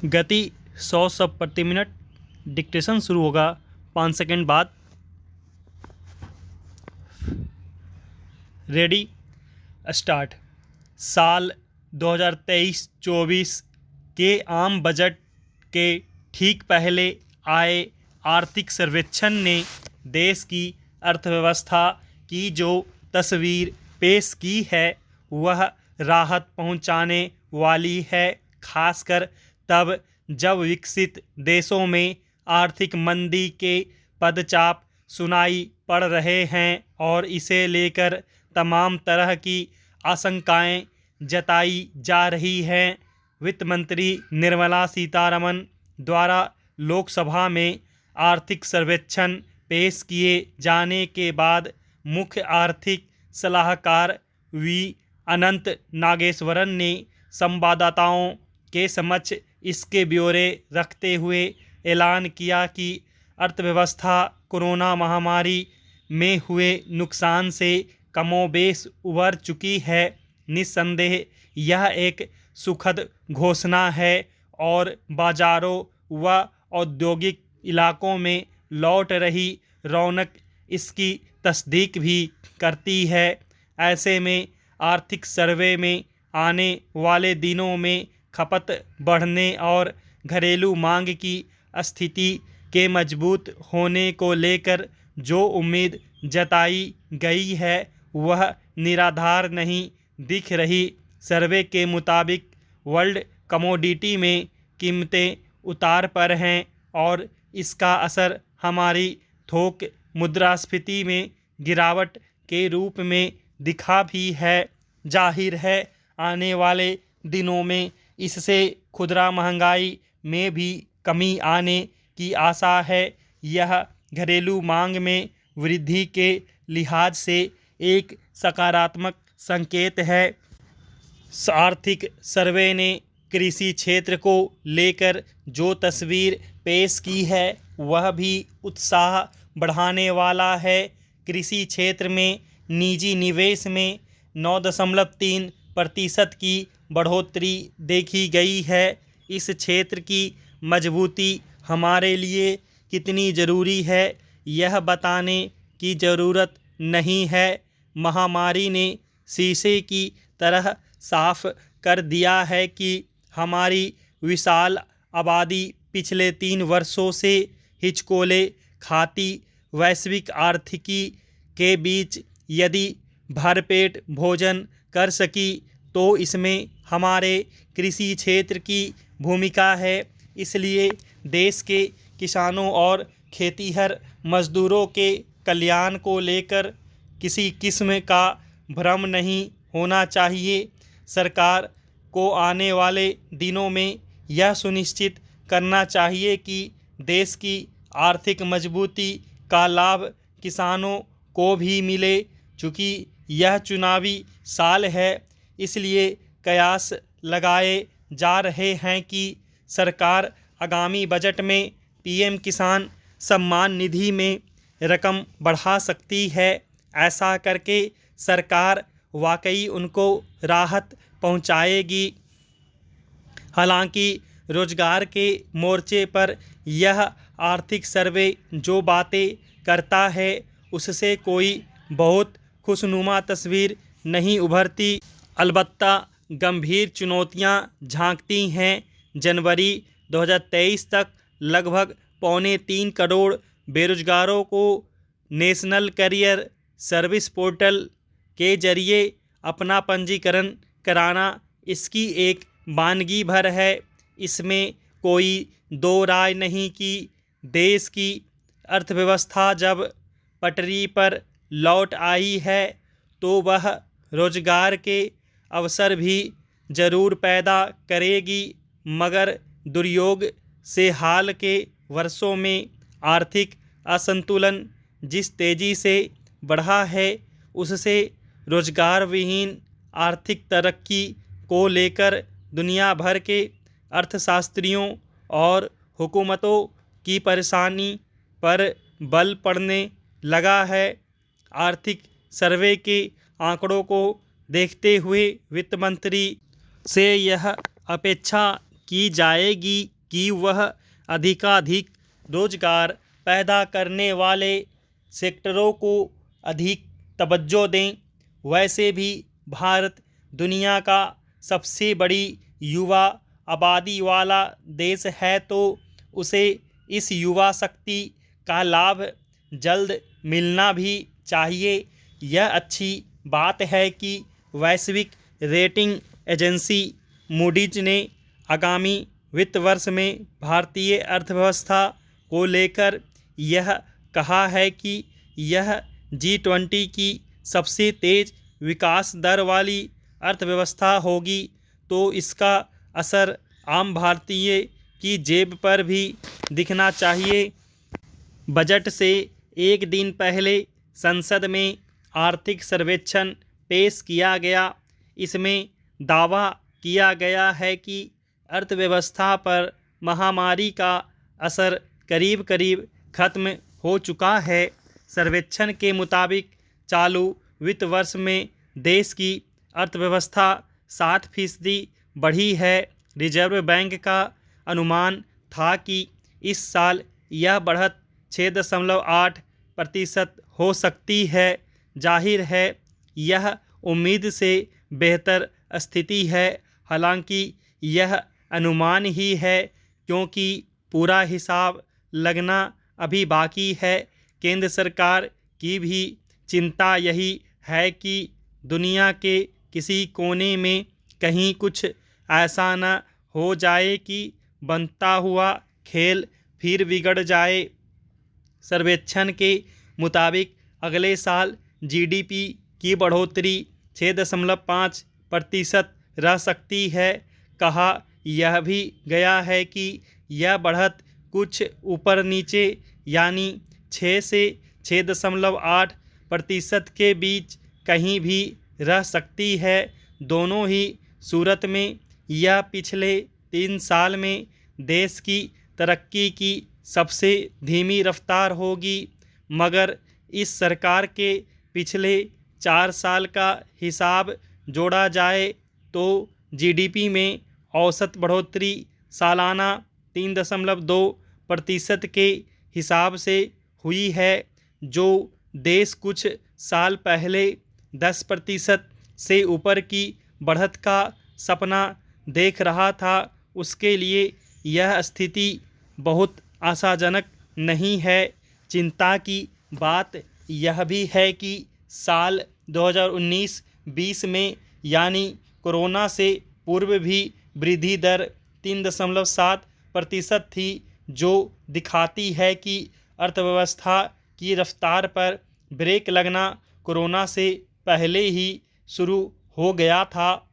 गति 100 शब्द प्रति मिनट। डिक्टेशन शुरू होगा 5 सेकंड बाद। Ready, start. साल 2023-24 के आम बजट के ठीक पहले आए आर्थिक सर्वेक्षण ने देश की अर्थव्यवस्था की जो तस्वीर पेश की है वह राहत पहुंचाने वाली है, खासकर तब जब विकसित देशों में आर्थिक मंदी के पदचाप सुनाई पड़ रहे हैं और इसे लेकर तमाम तरह की आशंकाएं जताई जा रही हैं। वित्त मंत्री निर्मला सीतारमण द्वारा लोकसभा में आर्थिक सर्वेक्षण पेश किए जाने के बाद मुख्य आर्थिक सलाहकार वी अनंत नागेश्वरन ने संवाददाताओं के समक्ष इसके ब्यौरे रखते हुए ऐलान किया कि अर्थव्यवस्था कोरोना महामारी में हुए नुकसान से कमोबेश उबर चुकी है। निस्संदेह यह एक सुखद घोषणा है और बाजारों व औद्योगिक इलाकों में लौट रही रौनक इसकी तस्दीक भी करती है। ऐसे में आर्थिक सर्वे में आने वाले दिनों में खपत बढ़ने और घरेलू मांग की स्थिति के मजबूत होने को लेकर जो उम्मीद जताई गई है वह निराधार नहीं दिख रही। सर्वे के मुताबिक वर्ल्ड कमोडिटी में कीमतें उतार पर हैं और इसका असर हमारी थोक मुद्रास्फीति में गिरावट के रूप में दिखा भी है। जाहिर है आने वाले दिनों में इससे खुदरा महंगाई में भी कमी आने की आशा है। यह घरेलू मांग में वृद्धि के लिहाज से एक सकारात्मक संकेत है। आर्थिक सर्वे ने कृषि क्षेत्र को लेकर जो तस्वीर पेश की है वह भी उत्साह बढ़ाने वाला है। कृषि क्षेत्र में निजी निवेश में 9.3% की बढ़ोतरी देखी गई है। इस क्षेत्र की मजबूती हमारे लिए कितनी ज़रूरी है यह बताने की ज़रूरत नहीं है। महामारी ने शीशे की तरह साफ कर दिया है कि हमारी विशाल आबादी पिछले 3 वर्षों से हिचकोले खाती वैश्विक आर्थिकी के बीच यदि भरपेट भोजन कर सकी तो इसमें हमारे कृषि क्षेत्र की भूमिका है। इसलिए देश के किसानों और खेतीहर मजदूरों के कल्याण को लेकर किसी किस्म का भ्रम नहीं होना चाहिए। सरकार को आने वाले दिनों में यह सुनिश्चित करना चाहिए कि देश की आर्थिक मजबूती का लाभ किसानों को भी मिले। चूँकि यह चुनावी साल है इसलिए कयास लगाए जा रहे हैं कि सरकार आगामी बजट में पीएम किसान सम्मान निधि में रकम बढ़ा सकती है। ऐसा करके सरकार वाकई उनको राहत पहुंचाएगी। हालांकि रोजगार के मोर्चे पर यह आर्थिक सर्वे जो बातें करता है उससे कोई बहुत खुशनुमा तस्वीर नहीं उभरती। अलबत्ता गंभीर चुनौतियां झांकती हैं। जनवरी 2023 तक लगभग 2.25 करोड़ बेरोजगारों को नेशनल करियर सर्विस पोर्टल के जरिए अपना पंजीकरण कराना इसकी एक वानगी भर है। इसमें कोई दो राय नहीं कि देश की अर्थव्यवस्था जब पटरी पर लौट आई है तो वह रोजगार के अवसर भी ज़रूर पैदा करेगी, मगर दुर्योग से हाल के वर्षों में आर्थिक असंतुलन जिस तेज़ी से बढ़ा है उससे रोजगार विहीन आर्थिक तरक्की को लेकर दुनिया भर के अर्थशास्त्रियों और हुकूमतों की परेशानी पर बल पड़ने लगा है। आर्थिक सर्वे के आंकड़ों को देखते हुए वित्त मंत्री से यह अपेक्षा की जाएगी कि वह अधिकाधिक रोजगार पैदा करने वाले सेक्टरों को अधिक तवज्जो दें। वैसे भी भारत दुनिया का सबसे बड़ी युवा आबादी वाला देश है, तो उसे इस युवा शक्ति का लाभ जल्द मिलना भी चाहिए। यह अच्छी बात है कि वैश्विक रेटिंग एजेंसी मूडीज ने आगामी वित्त वर्ष में भारतीय अर्थव्यवस्था को लेकर यह कहा है कि यह G20 की सबसे तेज विकास दर वाली अर्थव्यवस्था होगी, तो इसका असर आम भारतीय की जेब पर भी दिखना चाहिए। बजट से एक दिन पहले संसद में आर्थिक सर्वेक्षण पेश किया गया। इसमें दावा किया गया है कि अर्थव्यवस्था पर महामारी का असर करीब करीब खत्म हो चुका है। सर्वेक्षण के मुताबिक चालू वित्त वर्ष में देश की अर्थव्यवस्था 60% बढ़ी है। रिजर्व बैंक का अनुमान था कि इस साल यह बढ़त 6.8% हो सकती है। जाहिर है यह उम्मीद से बेहतर स्थिति है, हालांकि यह अनुमान ही है क्योंकि पूरा हिसाब लगना अभी बाकी है। केंद्र सरकार की भी चिंता यही है कि दुनिया के किसी कोने में कहीं कुछ ऐसा न हो जाए कि बनता हुआ खेल फिर बिगड़ जाए। सर्वेक्षण के मुताबिक अगले साल GDP की बढ़ोतरी 6.5% रह सकती है। कहा यह भी गया है कि यह बढ़त कुछ ऊपर नीचे यानी 6 से 6.8% के बीच कहीं भी रह सकती है। दोनों ही सूरत में यह पिछले 3 साल में देश की तरक्की की सबसे धीमी रफ्तार होगी। मगर इस सरकार के पिछले 4 साल का हिसाब जोड़ा जाए तो GDP में औसत बढ़ोतरी सालाना 3.2% के हिसाब से हुई है, जो देश कुछ साल पहले 10% से ऊपर की बढ़त का सपना देख रहा था। उसके लिए यह स्थिति बहुत आशाजनक नहीं है। चिंता की बात यह भी है कि साल 2019-20 में यानी कोरोना से पूर्व भी वृद्धि दर 3.7% थी, जो दिखाती है कि अर्थव्यवस्था की रफ्तार पर ब्रेक लगना कोरोना से पहले ही शुरू हो गया था।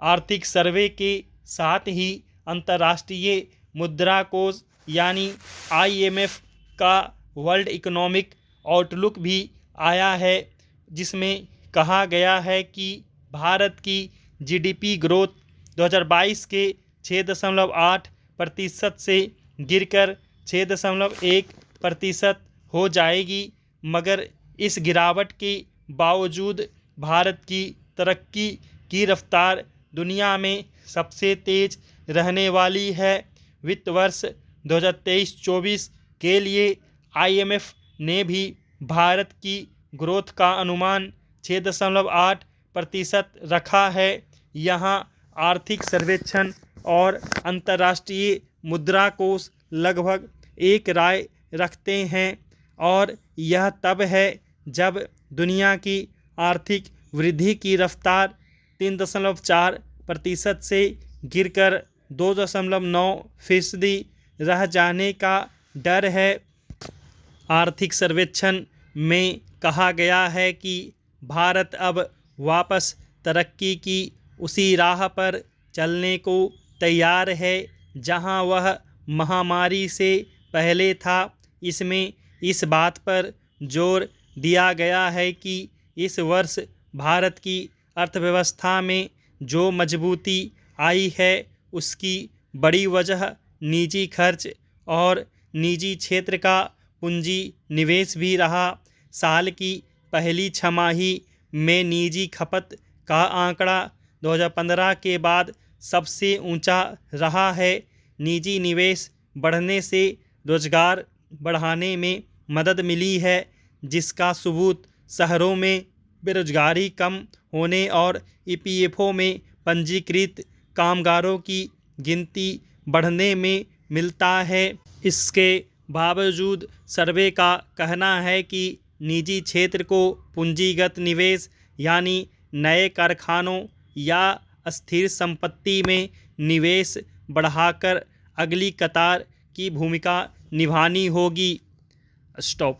आर्थिक सर्वे के साथ ही अंतर्राष्ट्रीय मुद्रा कोष यानी IMF का वर्ल्ड इकोनॉमिक आउटलुक भी आया है, जिसमें कहा गया है कि भारत की GDP ग्रोथ 2022 के 6.8% से गिरकर 6.1% हो जाएगी। मगर इस गिरावट के बावजूद भारत की तरक्की की रफ्तार दुनिया में सबसे तेज रहने वाली है। वित्त वर्ष 2023-24 के लिए IMF ने भी भारत की ग्रोथ का अनुमान 6.8% रखा है। यहाँ आर्थिक सर्वेक्षण और अंतर्राष्ट्रीय मुद्रा कोष लगभग एक राय रखते हैं, और यह तब है जब दुनिया की आर्थिक वृद्धि की रफ्तार 3.4% से गिरकर 2.9% रह जाने का डर है। आर्थिक सर्वेक्षण में कहा गया है कि भारत अब वापस तरक्की की उसी राह पर चलने को तैयार है जहां वह महामारी से पहले था। इसमें इस बात पर जोर दिया गया है कि इस वर्ष भारत की अर्थव्यवस्था में जो मजबूती आई है उसकी बड़ी वजह निजी खर्च और निजी क्षेत्र का पूंजी निवेश भी रहा। साल की पहली छमाही में निजी खपत का आंकड़ा 2015 के बाद सबसे ऊंचा रहा है। निजी निवेश बढ़ने से रोजगार बढ़ाने में मदद मिली है, जिसका सबूत शहरों में बेरोजगारी कम होने और ईपीएफओ में पंजीकृत कामगारों की गिनती बढ़ने में मिलता है। इसके बावजूद सर्वे का कहना है कि निजी क्षेत्र को पूंजीगत निवेश यानी नए कारखानों या अस्थिर संपत्ति में निवेश बढ़ाकर अगली कतार की भूमिका निभानी होगी। स्टॉप।